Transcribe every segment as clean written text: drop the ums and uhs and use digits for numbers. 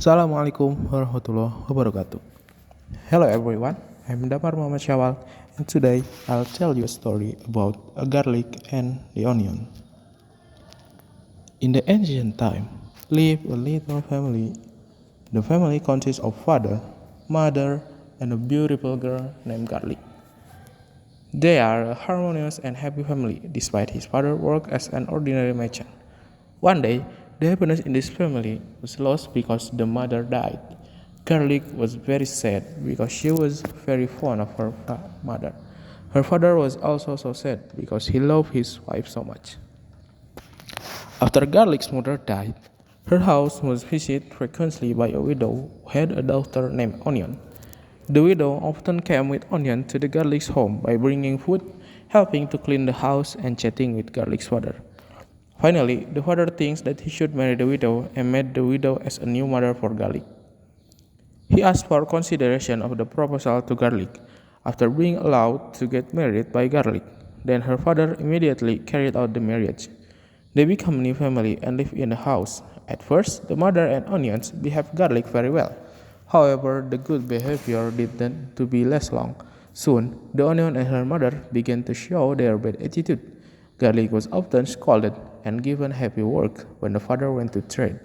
Assalamualaikum warahmatullahi wabarakatuh. Hello everyone, I'm Damar Muhammad Syawal, and today I'll tell you a story about a garlic and the onion. In the ancient time, lived a little family. The family consists of father, mother, and a beautiful girl named Garlic. They are a harmonious and happy family, despite his father worked as an ordinary merchant. One day, the happiness in this family was lost because the mother died. Garlic was very sad because she was very fond of her mother. Her father was also so sad because he loved his wife so much. After Garlic's mother died, her house was visited frequently by a widow who had a daughter named Onion. The widow often came with Onion to the Garlic's home by bringing food, helping to clean the house, and chatting with Garlic's father. Finally, the father thinks that he should marry the widow and made the widow as a new mother for Garlic. He asked for consideration of the proposal to Garlic after being allowed to get married by Garlic. Then her father immediately carried out the marriage. They become a new family and live in the house. At first, the mother and Onions behaved Garlic very well. However, the good behavior didn't to be less long. Soon, the Onion and her mother began to show their bad attitude. Garlic was often scolded and given heavy work when the father went to trade.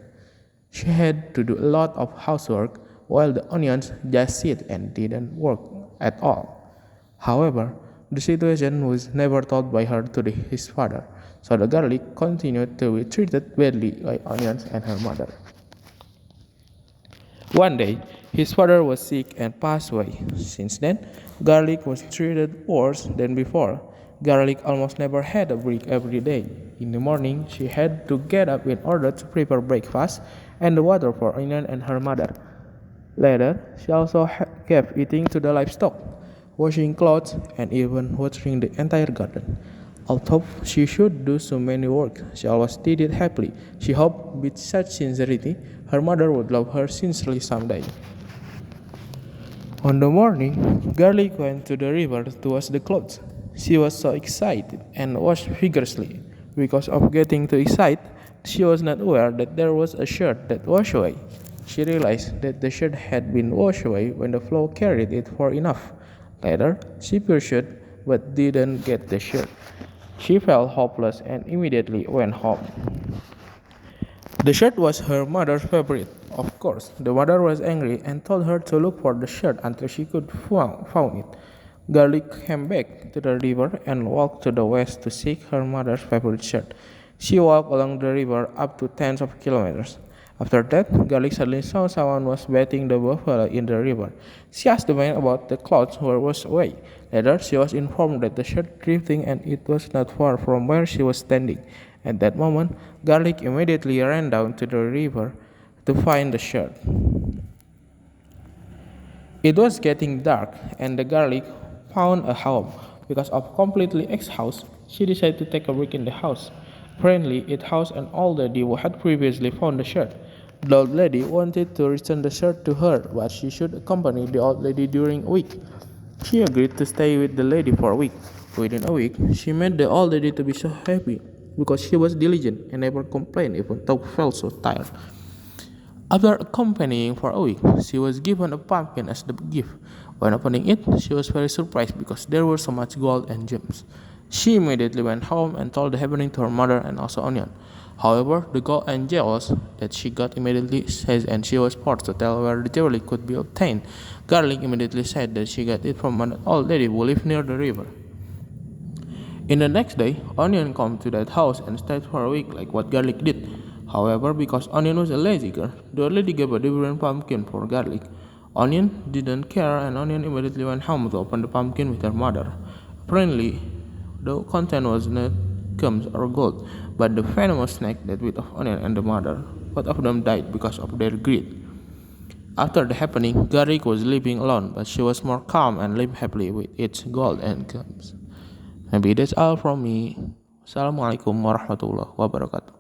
She had to do a lot of housework while the Onions just sit and didn't work at all. However, the situation was never told by her to his father, so the Garlic continued to be treated badly by Onions and her mother. One day, his father was sick and passed away. Since then, Garlic was treated worse than before. Garlic almost never had a break every day. In the morning, she had to get up in order to prepare breakfast and the water for Onion and her mother. Later, she also kept eating to the livestock, washing clothes, and even watering the entire garden. Although she should do so many work, she always did it happily. She hoped with such sincerity, her mother would love her sincerely someday. On the morning, Garlic went to the river to wash the clothes. She was so excited and washed vigorously. Because of getting too excited, she was not aware that there was a shirt that washed away. She realized that the shirt had been washed away when the flow carried it far enough. Later, she pursued but didn't get the shirt. She felt hopeless and immediately went home. The shirt was her mother's favorite. Of course, the mother was angry and told her to look for the shirt until she could found it. Garlic came back to the river and walked to the west to seek her mother's favorite shirt. She walked along the river up to tens of kilometers. After that, Garlic suddenly saw someone was bathing the buffalo in the river. She asked the man about the clothes were washed away. Later, she was informed that the shirt drifting and it was not far from where she was standing. At that moment, Garlic immediately ran down to the river to find the shirt. It was getting dark, and the Garlic found a home. Because of completely ex-house, she decided to take a break in the house. Apparently, it housed an old lady who had previously found the shirt. The old lady wanted to return the shirt to her, but she should accompany the old lady during a week. She agreed to stay with the lady for a week. Within a week, she made the old lady to be so happy because she was diligent and never complained even though felt so tired. After accompanying for a week, she was given a pumpkin as the gift. When opening it, she was very surprised because there were so much gold and gems. She immediately went home and told the happening to her mother and also Onion. However, the gold and jewels that she got immediately said, and she was forced to tell where the jewelry could be obtained. Garlic immediately said that she got it from an old lady who lived near the river. In the next day, Onion came to that house and stayed for a week like what Garlic did. However, because Onion was a lazy girl, the old lady gave a different pumpkin for Garlic. Onion didn't care, and Onion immediately went home to open the pumpkin with her mother. Apparently, the content was not gems or gold, but the venomous snake that bit off Onion and the mother. Both of them died because of their greed. After the happening, Garlic was living alone, but she was more calm and lived happily with its gold and gems. Maybe that's all from me. Assalamualaikum warahmatullahi wabarakatuh.